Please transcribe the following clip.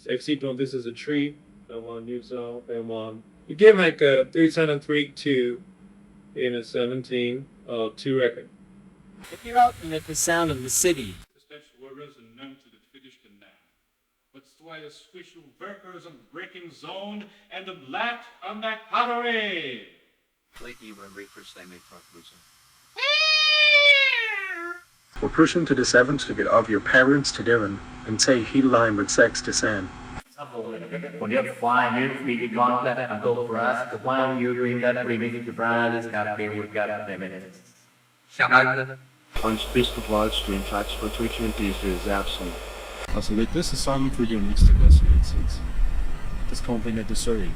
Except this is a tree. And one new zone and one. You get like a 303 2 in a 17 2 record. If you're out and at the sound of the city, Special orders are known to the British Canal. But stwaya special workers on breaking zone and the black on that pottery. lately when reefers they make truck losing. We're pushing to the 7th to get off your parents to Devon and say he line with sex to San. When you're flying in, we get gauntlet and go for us. The one you dream that bringing to Brian is got here, we've got minutes. Unspeakable bloodstream transportation is absent. Also, this is some pretty mixed messages. Das kommt in der Surrey.